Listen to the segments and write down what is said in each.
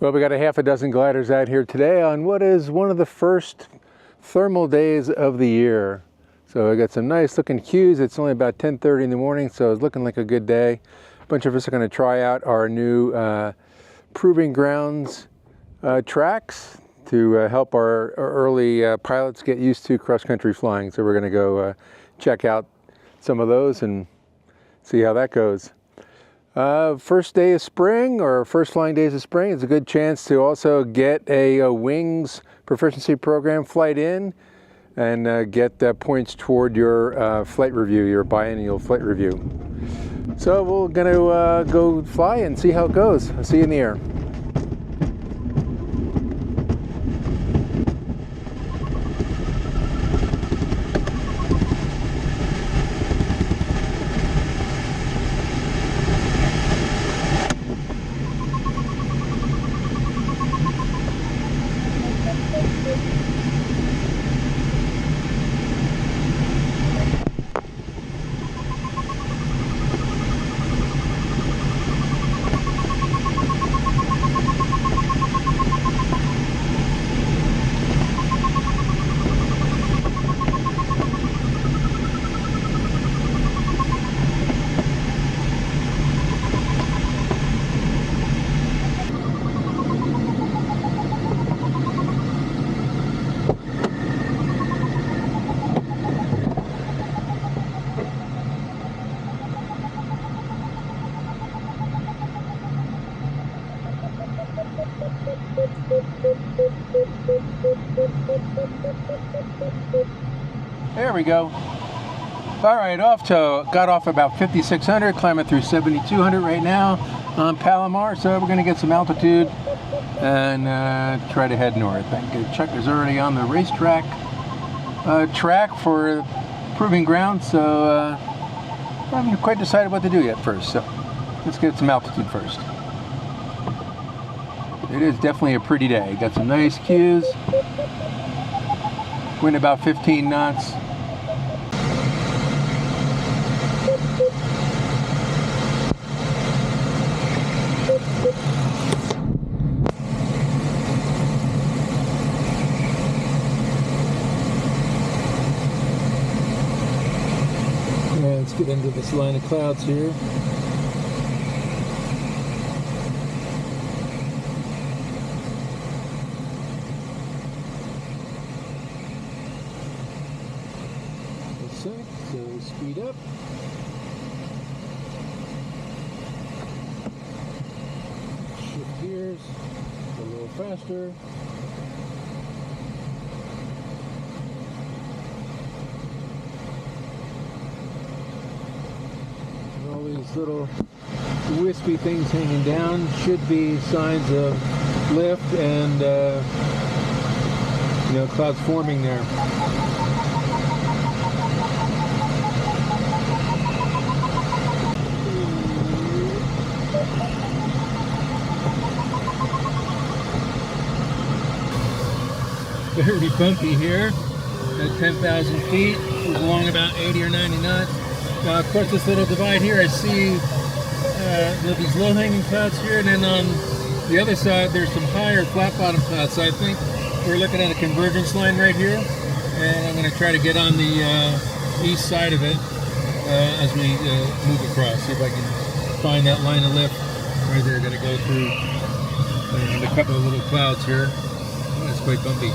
Well, we got a half a dozen gliders out here today on what is one of the first thermal days of the year. So I got some nice looking cues. It's only about 10:30 in the morning, so it's looking like a good day. A bunch of us are going to try out our new proving grounds tracks to help our early pilots get used to cross-country flying. So we're going to go check out some of those and see how that goes. First day of spring, or first flying days of spring, is a good chance to also get a wings proficiency program flight in and get points toward your flight review, your biennial flight review. So we're going to go fly and see how it goes. I'll see you in the air. There we go. All right, got off about 5,600, climbing through 7,200 right now on Palomar. So we're going to get some altitude and try to head north. Chuck is already on the racetrack track for proving ground, so I haven't quite decided what to do yet first. So let's get some altitude first. It is definitely a pretty day. Got some nice cues. Wind about 15 knots. Let's get into this line of clouds here. So speed up. Shift gears a little faster. All these little wispy things hanging down should be signs of lift and clouds forming there. Very bumpy here at 10,000 feet. We're along about 80 or 90 knots. Of course, this little divide here, I see these low-hanging clouds here, and then on the other side, there's some higher flat-bottom clouds. So I think we're looking at a convergence line right here, and I'm going to try to get on the east side of it as we move across. See if I can find that line of lift right there. Going to go through a couple of little clouds here. Oh, it's quite bumpy.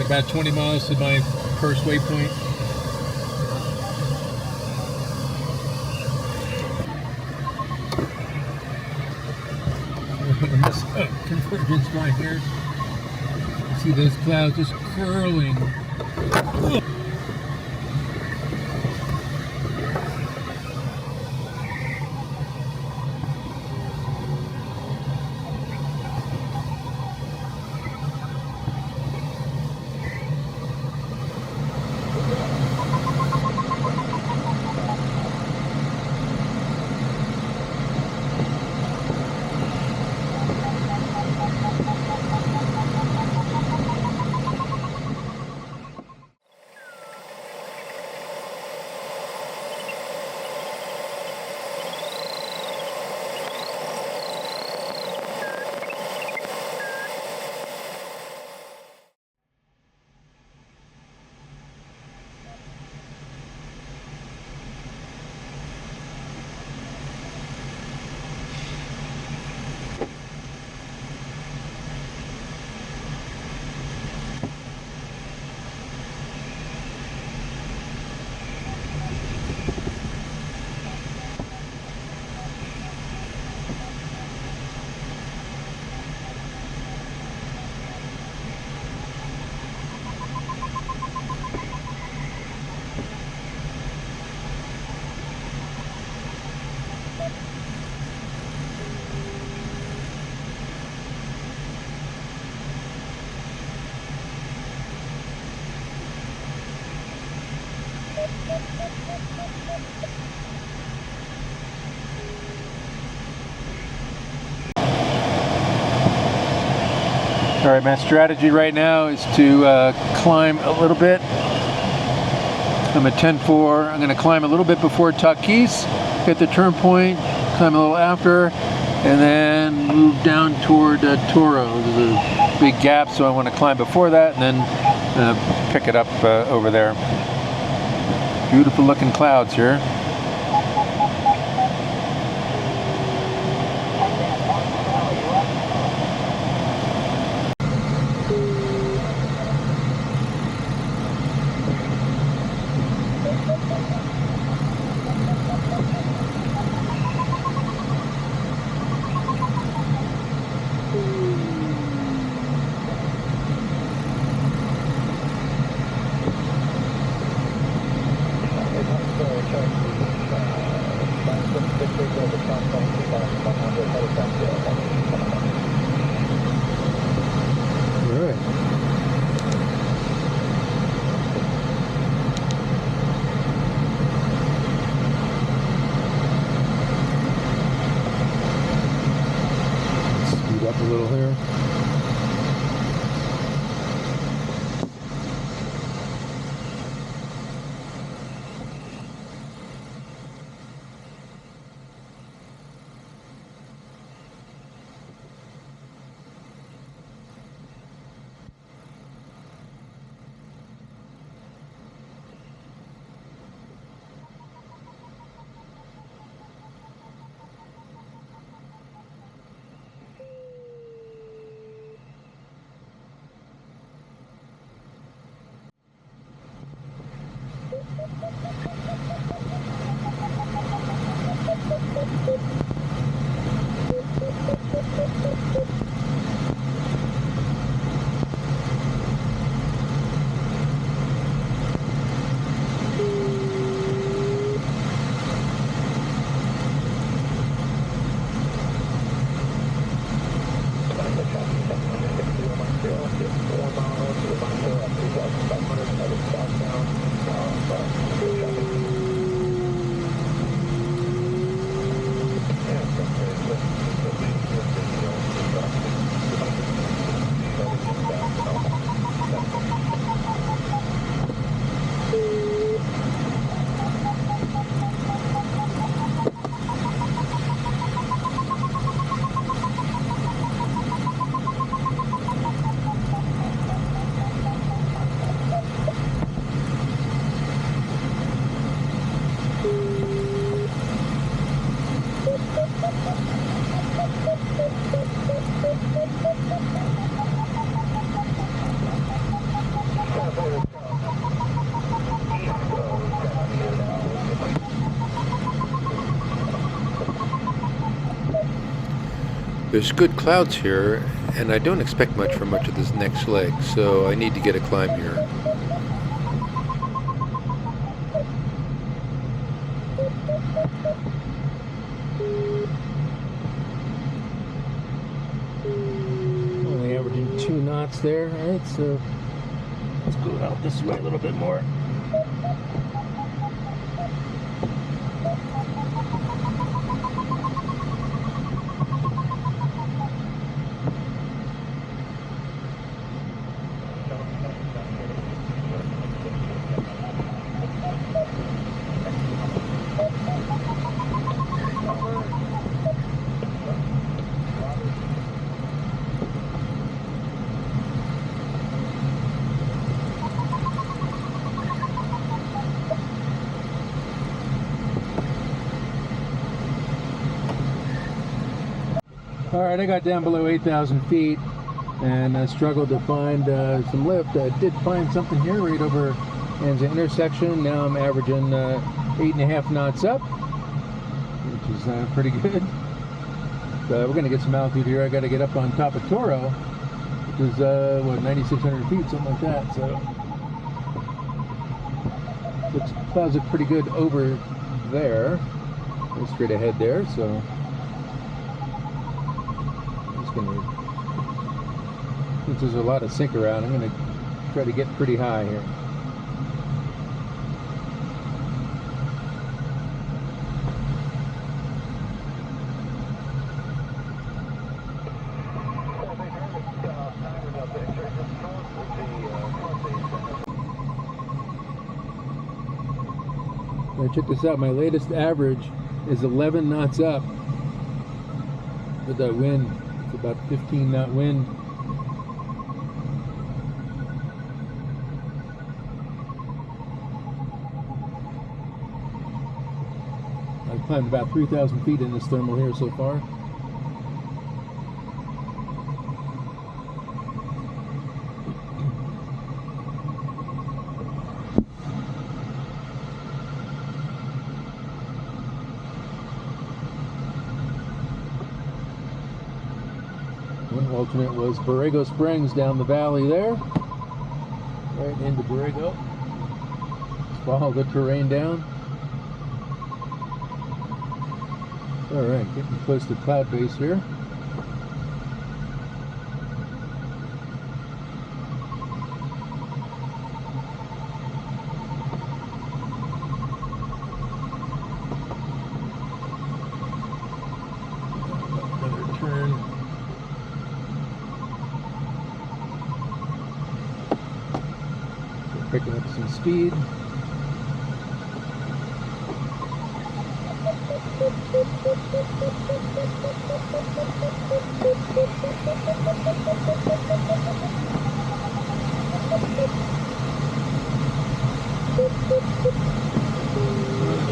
About 20 miles to my first waypoint. On this convergence line here, you see those clouds just curling. Ugh. All right, my strategy right now is to climb a little bit. I'm at 10.4. I'm going to climb a little bit before Taaquitz, hit the turn point, climb a little after, and then move down toward Toro. There's a big gap, so I want to climb before that and then pick it up over there. Beautiful looking clouds here. Up a little here. There's good clouds here, and I don't expect much from much of this next leg, so I need to get a climb here. Only averaging 2 knots there, right? So let's go out this way a little bit more. Alright, I got down below 8,000 feet and I struggled to find some lift. I did find something here right over Anza intersection. Now I'm averaging 8.5 knots up, which is pretty good. So we're going to get some altitude here. I got to get up on top of Toro, which is, what, 9,600 feet, something like that. So clouds look pretty good over there. Go straight ahead there, so since there's a lot of sink around, I'm going to try to get pretty high here. Alright, check this out. My latest average is 11 knots up with that wind. It's about 15 knot wind. I've climbed about 3,000 feet in this thermal here so far. One alternate was Borrego Springs down the valley there, right into Borrego. Let's follow the terrain down. All right, getting close to cloud base here. Another turn. Picking up some speed.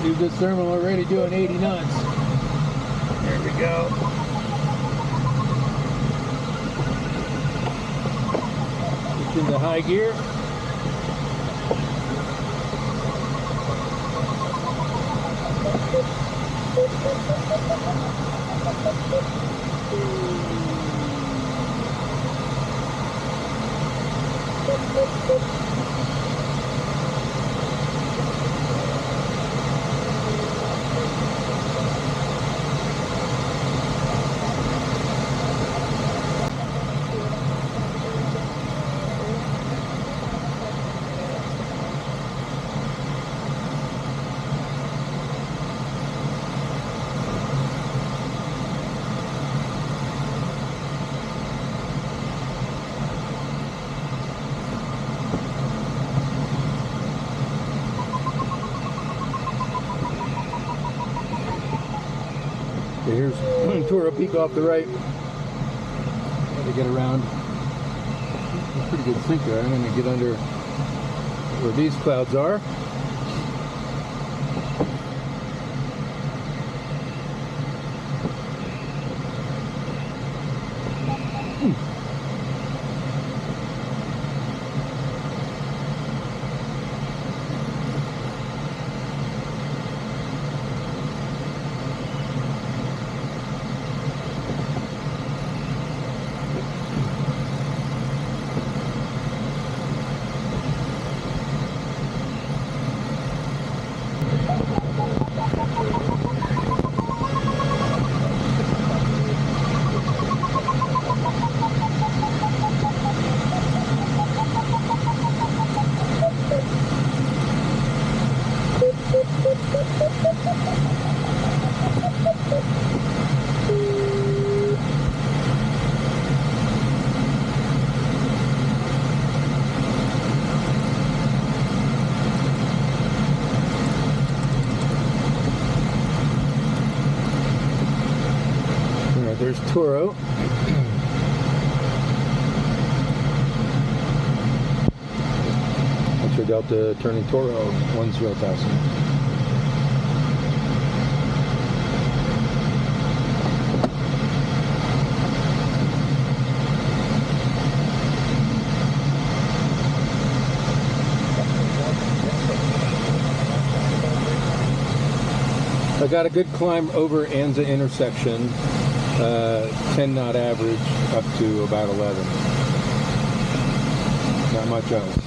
Leave this thermal already doing 80 knots. There we go. It's in the high gear. Okay, here's Toro Peak off the right. Got to get around. A pretty good sink there. I'm going to get under where these clouds are. There's Toro. That's your Delta turning Toro 10,000. I got a good climb over Anza intersection. 10 knot average up to about 11. Not much else.